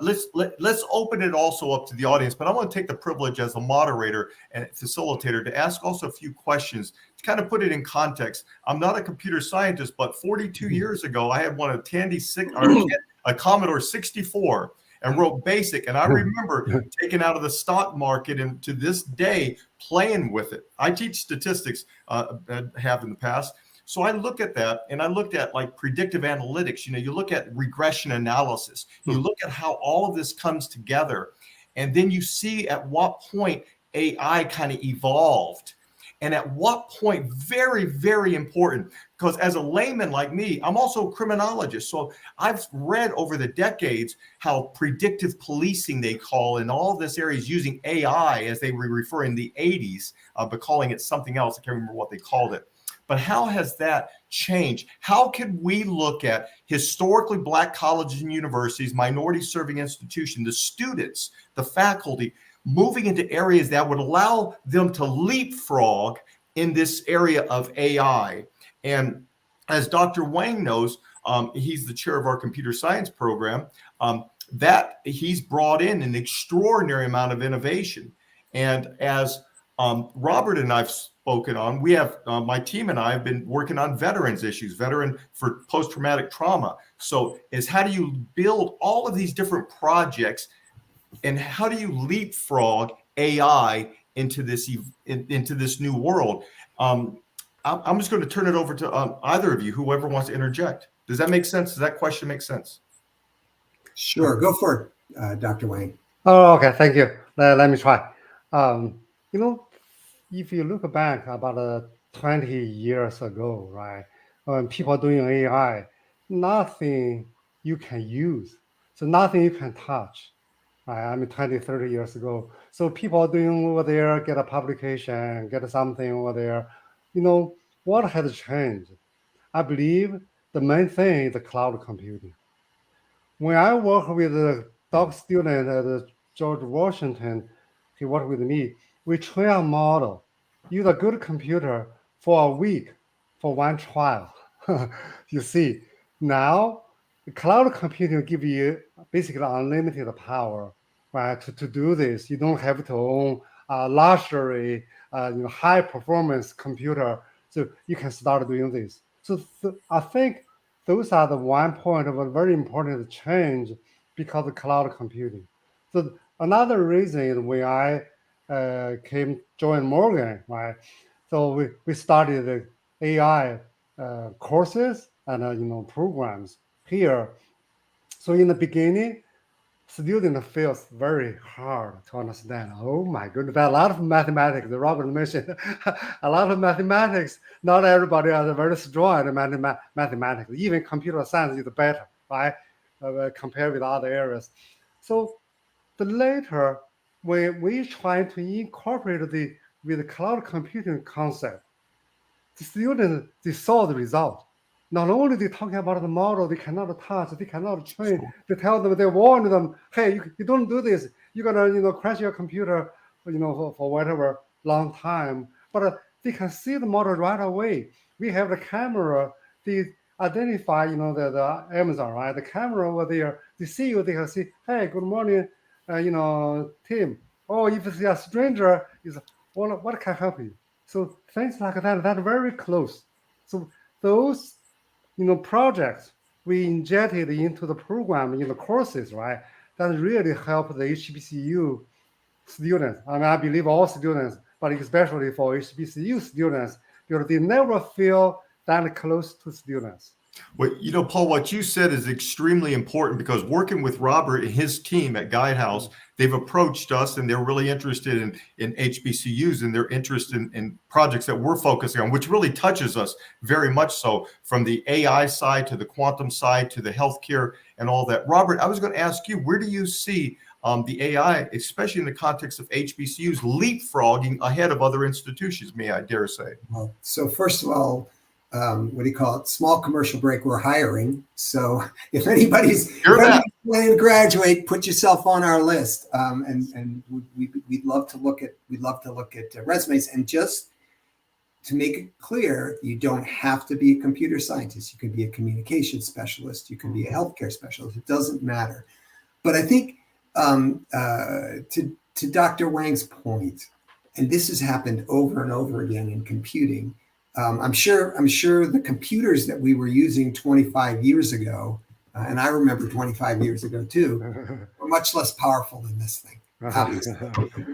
Let's open it also up to the audience, but I want to take the privilege as a moderator and facilitator to ask also a few questions to kind of put it in context. I'm not a computer scientist, but 42 years ago, I had one of a Commodore 64 and wrote BASIC. And I remember taking out of the stock market and to this day playing with it. I teach statistics, have in the past. So I look at that, and I looked at like predictive analytics. You look at regression analysis. You look at how all of this comes together, and then you see at what point AI kind of evolved, and at what point, very, very important, because as a layman like me, I'm also a criminologist. So I've read over the decades how predictive policing, they call in all this areas, using AI as they were referring in the 80s, but calling it something else. I can't remember what they called it. But how has that changed? How can we look at historically Black colleges and universities, minority serving institutions, the students, the faculty, moving into areas that would allow them to leapfrog in this area of AI? And as Dr. Wang knows, he's the chair of our computer science program, that he's brought in an extraordinary amount of innovation. And as Robert and I've spoken on, we have, my team and I have been working on veterans issues, veteran for post-traumatic trauma. So is how do you build all of these different projects, and how do you leapfrog AI into this new world? I'm just going to turn it over to either of you, whoever wants to interject. Does that make sense? Does that question make sense? Sure, go for it, Dr. Wang. Oh, okay, thank you. Let me try. If you look back about 20 years ago, right, when people doing AI, nothing you can use, so nothing you can touch. Right? 20, 30 years ago. So people doing over there, get a publication, get something over there. What has changed? I believe the main thing is the cloud computing. When I work with a doc student at George Washington, he worked with me. We train a model, use a good computer for a week for one trial. You see, now cloud computing give you basically unlimited power, right? To do this, you don't have to own a luxury, high performance computer, so you can start doing this. So I think those are the one point of a very important change because of cloud computing. So another reason is when I joined Morgan, right? So we started the AI courses and programs here. So in the beginning, student feels very hard to understand. Oh my goodness, there are a lot of mathematics. Robert mentioned a lot of mathematics. Not everybody is very strong at mathematics. Even computer science is better, right? Compared with other areas. So but later, when we try to incorporate with the cloud computing concept, the students, they saw the result. Not only they talking about the model, they cannot touch, they cannot train. They tell them, they warn them, hey, you don't do this. You're gonna, crash your computer, for whatever long time. But they can see the model right away. We have the camera. They identify, the Amazon, right? The camera over there. They see you. They can see, hey, good morning, Tim. Oh, if it's a stranger, is what can help you? So things like that are very close. So those, projects we injected into the program in the courses, right? That really help the HBCU students. I mean, I believe all students, but especially for HBCU students, because they never feel that close to students. Well, Paul, what you said is extremely important because working with Robert and his team at Guidehouse, they've approached us and they're really interested in HBCUs and they're interested in projects that we're focusing on, which really touches us very much so, from the AI side to the quantum side to the healthcare and all that. Robert, I was going to ask you, where do you see the AI, especially in the context of HBCUs, leapfrogging ahead of other institutions, may I dare say? Well, so first of all, what do you call it? Small commercial break. We're hiring. So if anybody's planning to graduate, put yourself on our list. And we'd love to look at resumes. And just to make it clear, you don't have to be a computer scientist. You can be a communication specialist. You can be a healthcare specialist. It doesn't matter. But I think to Dr. Wang's point, and this has happened over and over again in computing. I'm sure the computers that we were using 25 years ago, and I remember 25 years ago too, were much less powerful than this thing, obviously.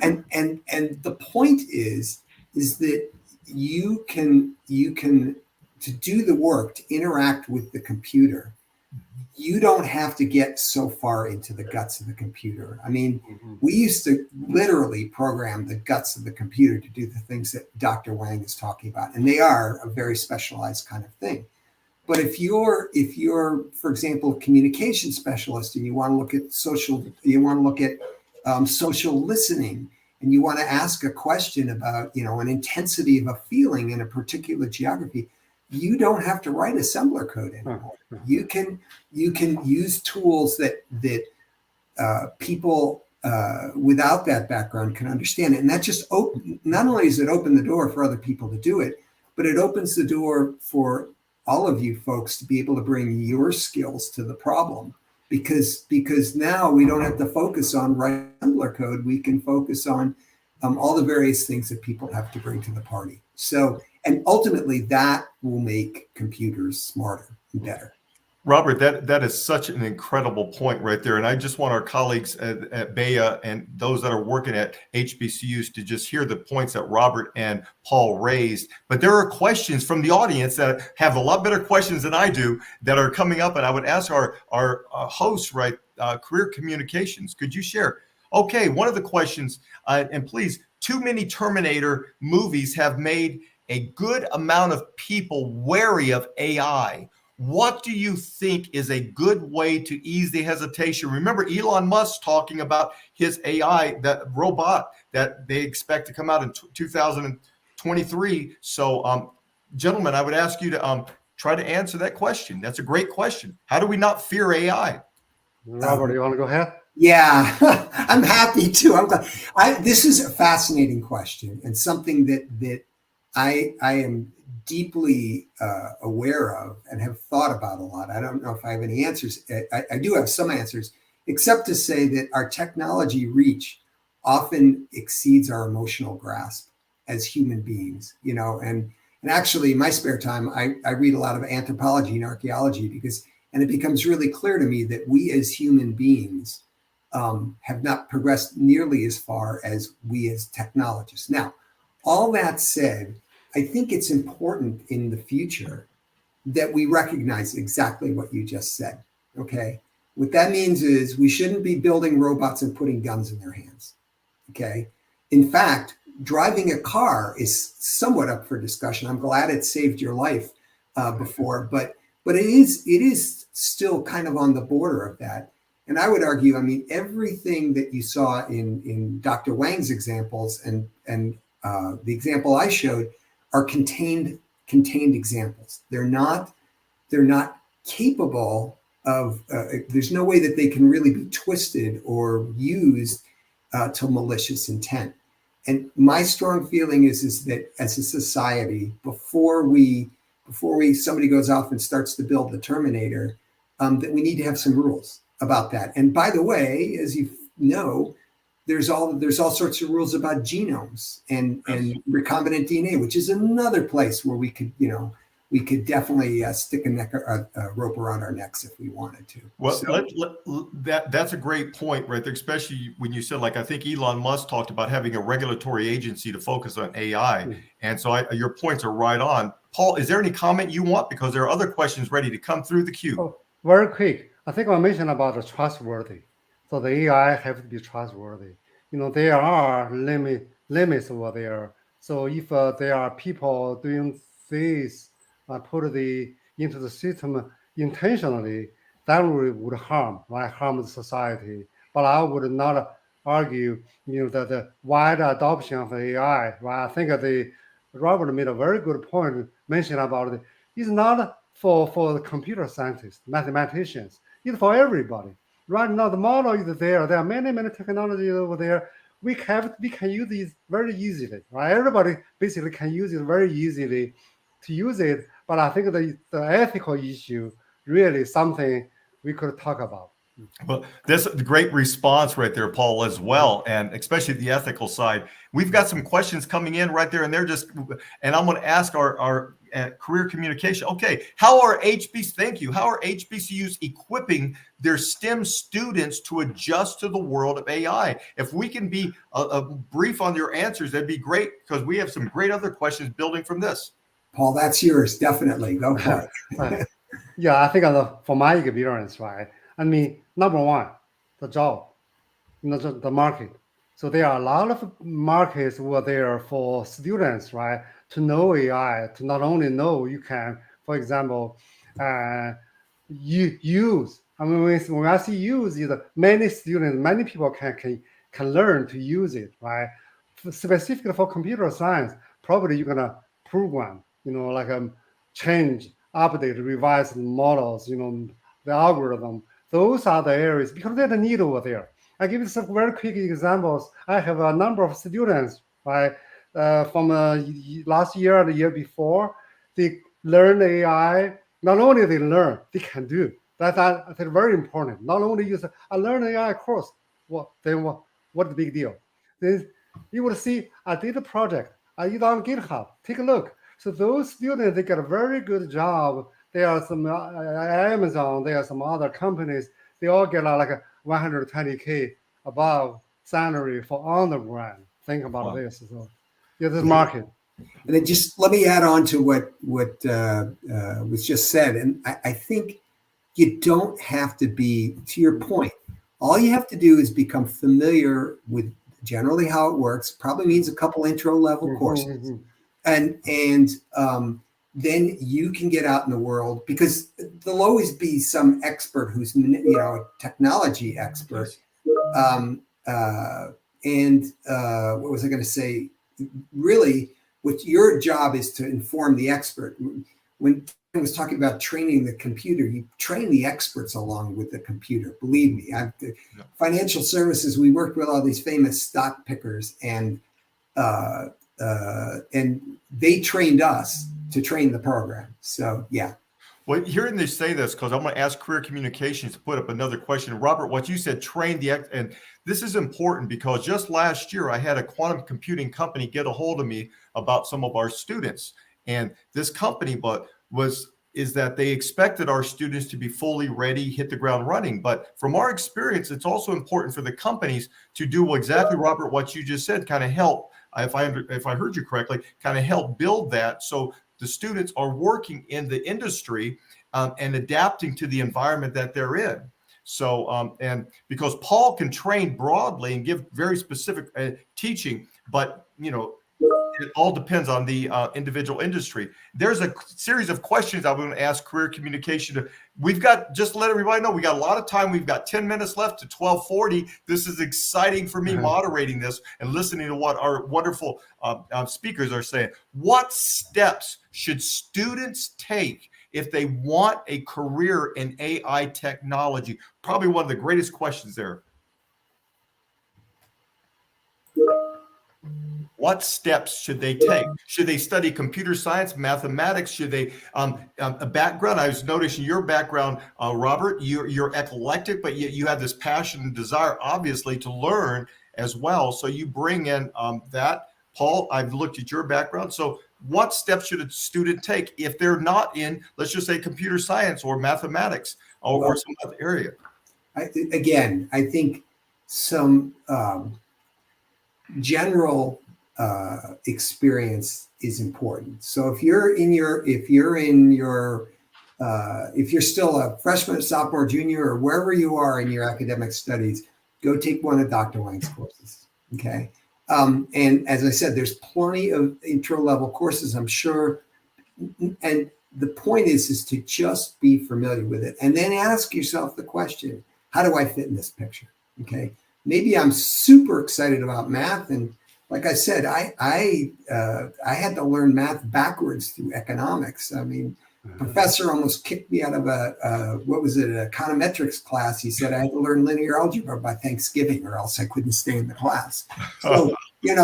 And the point is that you can to do the work, to interact with the computer, you don't have to get so far into the guts of the computer. I mean, we used to literally program the guts of the computer to do the things that Dr. Wang is talking about. And they are a very specialized kind of thing. But if you're, for example, a communication specialist and you want to look at social listening, and you want to ask a question about, an intensity of a feeling in a particular geography, you don't have to write assembler code anymore. You can use tools that people without that background can understand it. And that just not only does it open the door for other people to do it, but it opens the door for all of you folks to be able to bring your skills to the problem. Because now we don't have to focus on writing assembler code. We can focus on all the various things that people have to bring to the party. So, and ultimately that will make computers smarter and better. Robert, that is such an incredible point right there. And I just want our colleagues at BEYA and those that are working at HBCUs to just hear the points that Robert and Paul raised. But there are questions from the audience that have a lot better questions than I do that are coming up. And I would ask our host, right, Career Communications, could you share? Okay, one of the questions, and please, too many Terminator movies have made a good amount of people wary of AI. What do you think is a good way to ease the hesitation? Remember Elon Musk talking about his AI, that robot that they expect to come out in 2023. So, gentlemen, I would ask you to try to answer that question. That's a great question. How do we not fear AI? Robert, you want to go ahead? Yeah, I'm happy to. I'm glad. This is a fascinating question and something that I am deeply aware of and have thought about a lot. I don't know if I have any answers. I do have some answers, except to say that our technology reach often exceeds our emotional grasp as human beings, you know, and actually in my spare time, I read a lot of anthropology and archaeology and it becomes really clear to me that we as human beings have not progressed nearly as far as we as technologists. Now, all that said, I think it's important in the future that we recognize exactly what you just said, okay? What that means is we shouldn't be building robots and putting guns in their hands, okay? In fact, driving a car is somewhat up for discussion. I'm glad it saved your life before, but it is still kind of on the border of that. And I would argue, I mean, everything that you saw in Dr. Wang's examples and the example I showed are contained examples. They're not capable of. There's no way that they can really be twisted or used to malicious intent. And my strong feeling is that as a society, before somebody goes off and starts to build the Terminator, that we need to have some rules about that. And by the way, as you know, there's all sorts of rules about genomes and recombinant DNA, which is another place where we could definitely stick a rope around our necks if we wanted to. Well, so, that's a great point right there, especially when you said, like, I think Elon Musk talked about having a regulatory agency to focus on AI. And so your points are right on. Paul, is there any comment you want? Because there are other questions ready to come through the queue. Oh, very quick. I think I mentioned about the trustworthy. So the AI have to be trustworthy. You know, there are limits over there. So if there are people doing this, put into the system intentionally, that would harm the society. But I would not argue, you know, that the wide adoption of AI. Right? I think Robert made a very good point, mentioned about it. It's not for the computer scientists, mathematicians. It's for everybody. Right now, the model is there. There are many technologies over there. We can use it very easily. Right? Everybody basically can use it very easily to use it. But I think the ethical issue really something we could talk about. Well, that's a great response right there, Paul, as well, and especially the ethical side. We've got some questions coming in right there, and I'm going to ask our career communication. Okay, how are HBCUs equipping their STEM students to adjust to the world of AI? If we can be brief on your answers, that'd be great, because we have some great other questions building from this. Paul, that's yours. Definitely. Go for it. Yeah, I think from my experience, right? I mean, number one, the job, you know, the market. So there are a lot of markets who are there for students, right? To know AI, to not only know, you can, for example, use. I mean, when I see use, is many people can learn to use it, right? Specifically for computer science, probably you're gonna program, you know, like change, update, revise models, you know, the algorithm. Those are the areas because there's a need over there. I give you some very quick examples. I have a number of students, right, from last year and the year before. They learn AI. Not only they learn, they can do. That's very important. Not only I learn AI course. What the big deal? Then you will see I did a project. I did on GitHub. Take a look. So those students, they get a very good job. There are some Amazon, there are some other companies, they all get like a 120K above salary for undergrad. Think about this. So yeah, this market. And then just let me add on to what was just said. And I think you don't have to be, to your point, all you have to do is become familiar with generally how it works. Probably means a couple intro level courses. And then you can get out in the world, because there'll always be some expert who's, you know, a technology expert. What was I going to say? Really, what your job is to inform the expert. When I was talking about training the computer, you train the experts along with the computer. Believe me, financial services, we worked with all these famous stock pickers, and they trained us to train the program. So yeah. Well, hearing they say this, because I'm going to ask Career Communications to put up another question. Robert, what you said, train and this is important because just last year I had a quantum computing company get a hold of me about some of our students. And this company is that they expected our students to be fully ready, hit the ground running. But from our experience, it's also important for the companies to do exactly, Robert, what you just said, kind of help, if I heard you correctly, kind of help build that. So the students are working in the industry and adapting to the environment that they're in. So, and because Paul can train broadly and give very specific teaching, but, it all depends on the individual industry. There's a series of questions I'm going to ask Career Communication. We've got, just to let everybody know, we got a lot of time. We've got 10 minutes left to 12:40. This is exciting for me moderating this and listening to what our wonderful speakers are saying. What steps should students take if they want a career in AI technology? Probably one of the greatest questions there. What steps should they take? Should they study computer science, mathematics? Should they a background? I was noticing your background, Robert. You're eclectic, but you have this passion and desire, obviously, to learn as well. So you bring in that. Paul, I've looked at your background. So what steps should a student take if they're not in, let's just say, computer science or mathematics or some other area? I think some general experience is important. So if you're still a freshman, sophomore, junior, or wherever you are in your academic studies, go take one of Dr. Wang's courses. Okay. And as I said, there's plenty of intro level courses, I'm sure. And the point is to just be familiar with it and then ask yourself the question, how do I fit in this picture? Okay. Maybe I'm super excited about math, and like I said, I had to learn math backwards through economics. I mean, professor almost kicked me out of a econometrics class. He said I had to learn linear algebra by Thanksgiving, or else I couldn't stay in the class. So in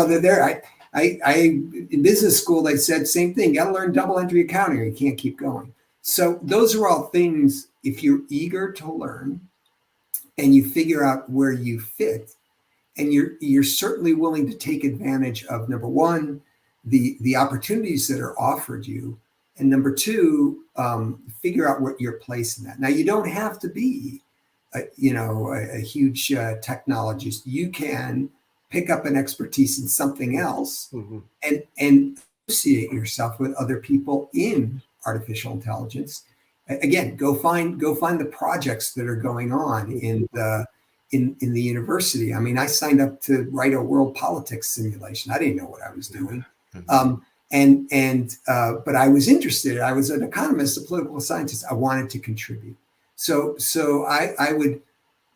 business school they said same thing. You got to learn double entry accounting, or you can't keep going. So those are all things. If you're eager to learn, and you figure out where you fit, and you're certainly willing to take advantage of, number one, the opportunities that are offered you, and number two, figure out what your place in that. Now, you don't have to be a huge technologist. You can pick up an expertise in something else and associate yourself with other people in artificial intelligence. Again, go find the projects that are going on in the university. I mean, I signed up to write a world politics simulation. I didn't know what I was doing, but I was interested. I was an economist, a political scientist. I wanted to contribute. So I would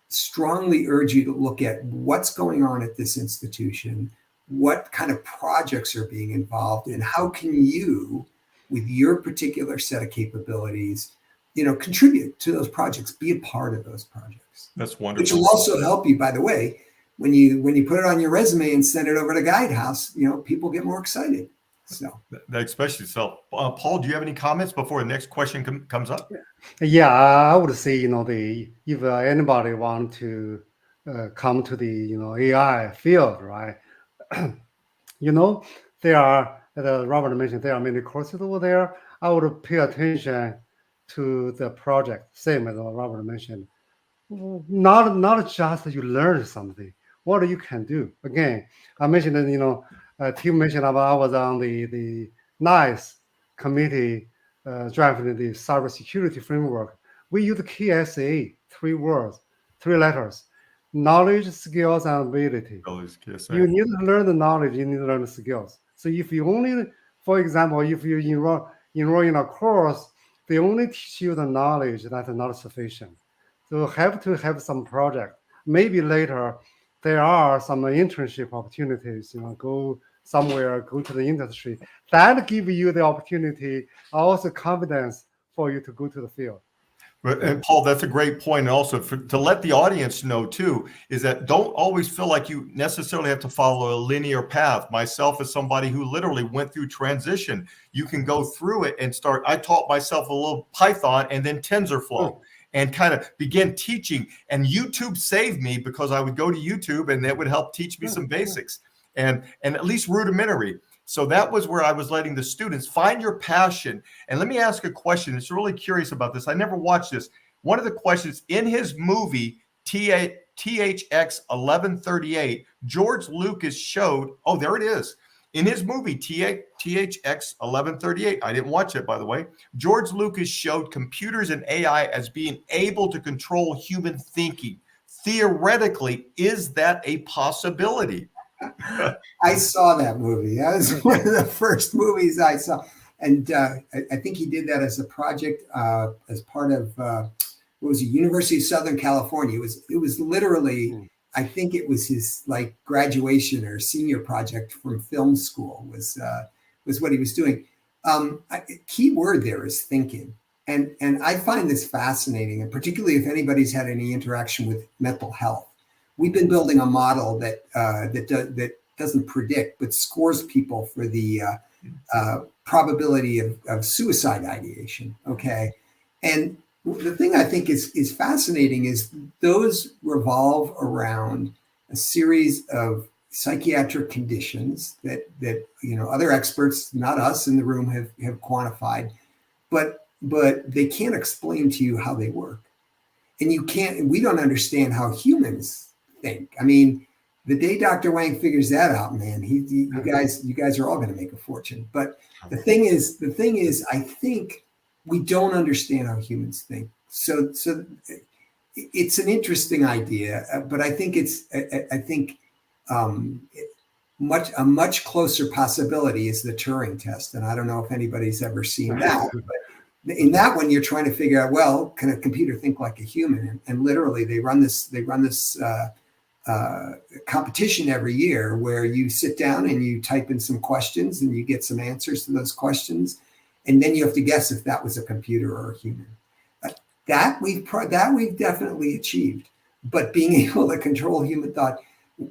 strongly urge you to look at what's going on at this institution, what kind of projects are being involved, and how can you, with your particular set of capabilities, contribute to those projects, be a part of those projects. That's wonderful. Which will also help you, by the way, when you put it on your resume and send it over to Guidehouse, people get more excited. So especially so. Paul, do you have any comments before the next question comes up? Yeah, I would say, if anybody want to come to the AI field, right? There are, as Robert mentioned, there are many courses over there. I would pay attention to the project, same as Robert mentioned. Not just you learn something, what you can do. Again, I mentioned that, Tim mentioned about I was on the NICE committee drafting the cybersecurity framework. We use KSA, 3 words, 3 letters: knowledge, skills, and ability. You need to learn the knowledge, you need to learn the skills. So if you only, for example, if you enroll in a course, they only teach you the knowledge, that's not sufficient. So have to have some project. Maybe later there are some internship opportunities, go somewhere, go to the industry. That give you the opportunity, also confidence for you to go to the field. And Paul, that's a great point. And also to let the audience know too, is that don't always feel like you necessarily have to follow a linear path. Myself as somebody who literally went through transition, you can go through it and start. I taught myself a little Python and then TensorFlow and kind of begin teaching. And YouTube saved me because I would go to YouTube and that would help teach me some basics and at least rudimentary. So that was where I was letting the students find your passion. And let me ask a question. It's really curious about this. I never watched this. One of the questions in his movie, THX 1138, George Lucas showed, oh, there it is. In his movie, THX 1138, I didn't watch it, by the way, George Lucas showed computers and AI as being able to control human thinking. Theoretically, is that a possibility? I saw that movie. That was one of the first movies I saw. And I think he did that as a project as part of, what was it, University of Southern California. It was literally, I think it was his like graduation or senior project from film school was what he was doing. Key word there is thinking. And I find this fascinating, and particularly if anybody's had any interaction with mental health. We've been building a model that doesn't predict, but scores people for the probability of suicide ideation. Okay, and the thing I think is fascinating is those revolve around a series of psychiatric conditions that other experts, not us in the room, have quantified, but they can't explain to you how they work, and we don't understand how humans think. I mean, the day Dr. Wang figures that out, man, you guys are all going to make a fortune. But the thing is, I think we don't understand how humans think. So it's an interesting idea, but I think a much closer possibility is the Turing Test, and I don't know if anybody's ever seen that. But in that one, you're trying to figure out, well, can a computer think like a human? And literally, they run this competition every year where you sit down and you type in some questions and you get some answers to those questions, and then you have to guess if that was a computer or a human. That we've definitely achieved, but being able to control human thought,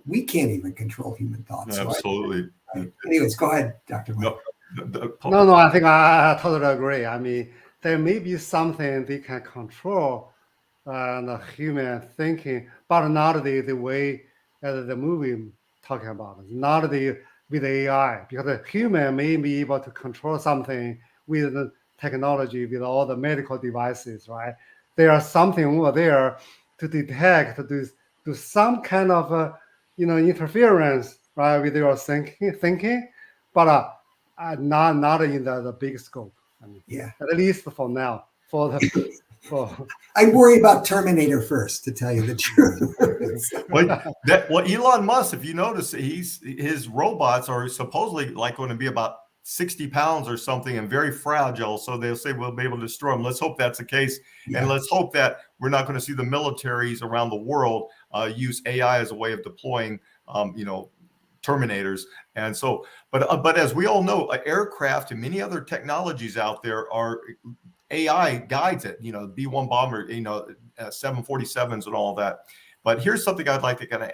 we can't even control human thought. Absolutely. So anyways, go ahead, Dr. Wang. No, I think I totally agree. I mean, there may be something they can control the human thinking, but not the way the movie talking about it, not with AI, because the human may be able to control something with the technology, with all the medical devices, right? There's something over there to detect, to do some kind of interference, right, with your thinking, but not in the big scope. I mean, yeah, at least for now. I worry about Terminator first, to tell you the truth. Well, Elon Musk, if you notice, his robots are supposedly like going to be about 60 pounds or something and very fragile. So they'll say we'll be able to destroy them. Let's hope that's the case. Yeah. And let's hope that we're not going to see the militaries around the world use AI as a way of deploying, Terminators. And so, but as we all know, aircraft and many other technologies out there are AI guides it, B-1 bomber, 747s and all that. But here's something I'd like to kind of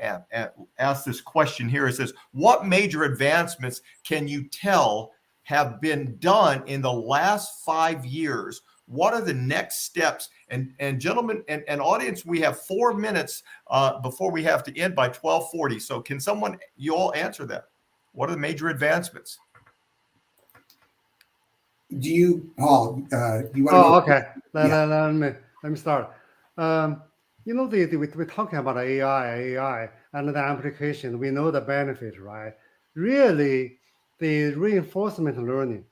ask this question here. It says, what major advancements can you tell have been done in the last 5 years? What are the next steps? And gentlemen and audience, we have 4 minutes before we have to end by 12:40. So can you all answer that? What are the major advancements? Do you, Paul? Do you want to? Oh, okay. Let me start. We're talking about AI, and the application. We know the benefit, right? Really, the reinforcement learning.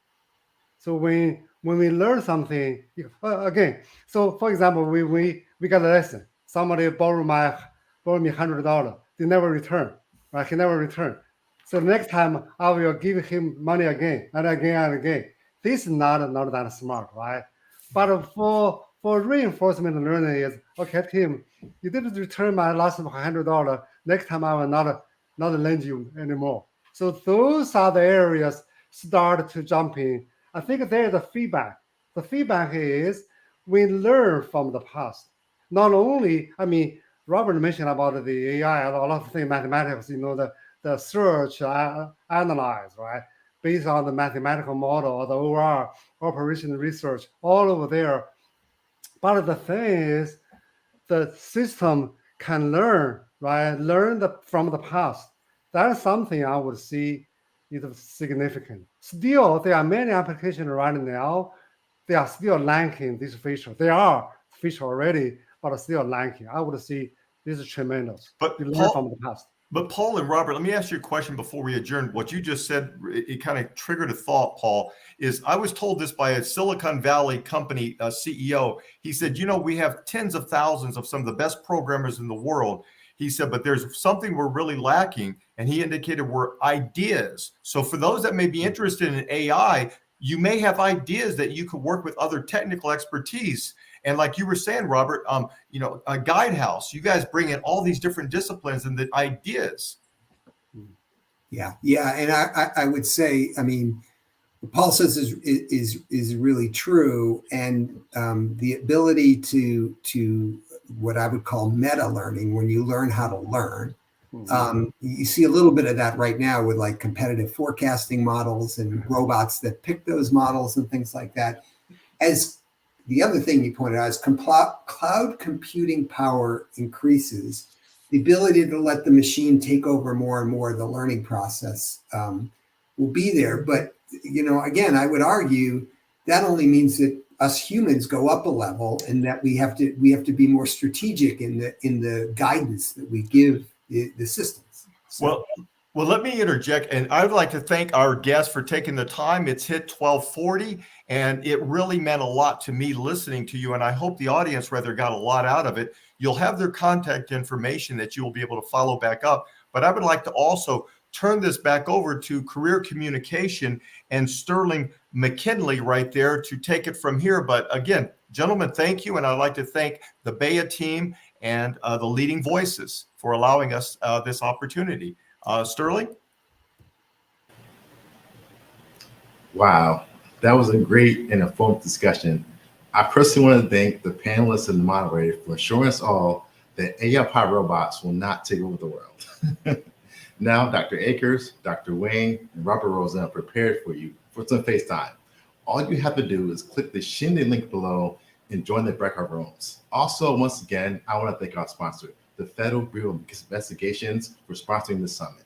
So when we learn something, again, so for example, we got a lesson. Somebody borrowed me $100. They never return, right? He never returned. So next time I will give him money again and again and again. This is not that smart, right? But for reinforcement learning is, okay, Tim, you didn't return my last $100. Next time I will not lend you anymore. So those are the areas start to jump in. I think there is a feedback. The feedback is we learn from the past. Not only, I mean, Robert mentioned about the AI, a lot of things, mathematics, the search, analyze, right? Based on the mathematical model or the overall operation research, all over there. But the thing is, the system can learn, right? Learn from the past. That's something I would see is significant. Still, there are many applications right now. They are still lacking this feature. They are feature already, but still lacking. I would see this is tremendous. But You learn from the past. But Paul and Robert, let me ask you a question before we adjourn. What you just said, it kind of triggered a thought, Paul, is I was told this by a Silicon Valley company CEO. He said, we have tens of thousands of some of the best programmers in the world. He said, but there's something we're really lacking. And he indicated were ideas. So for those that may be interested in AI, you may have ideas that you could work with other technical expertise. And like you were saying, Robert, a guidehouse, you guys bring in all these different disciplines and the ideas. Yeah. And I would say, I mean, what Paul says is really true. And the ability to what I would call meta learning, when you learn how to learn, you see a little bit of that right now with like competitive forecasting models and robots that pick those models and things like that. As the other thing you pointed out is cloud computing power increases, the ability to let the machine take over more and more of the learning process will be there. But, again, I would argue that only means that us humans go up a level, and that we have to be more strategic in the guidance that we give the systems. So. Well, let me interject, and I would like to thank our guests for taking the time. It's hit 12:40, and it really meant a lot to me listening to you, and I hope the audience rather got a lot out of it. You'll have their contact information that you will be able to follow back up, but I would like to also turn this back over to Career Communication and Sterling McKinley right there to take it from here. But again, gentlemen, thank you, and I'd like to thank the BEYA team and the leading voices for allowing us this opportunity. Sterling? Wow, that was a great and informative discussion. I personally want to thank the panelists and the moderator for assuring us all that AI-powered robots will not take over the world. Now, Dr. Akers, Dr. Wang, and Robert Rosen are prepared for you for some FaceTime. All you have to do is click the Shindy link below and join the breakout rooms. Also, once again, I want to thank our sponsor, the Federal Bureau of Investigations, for sponsoring this summit.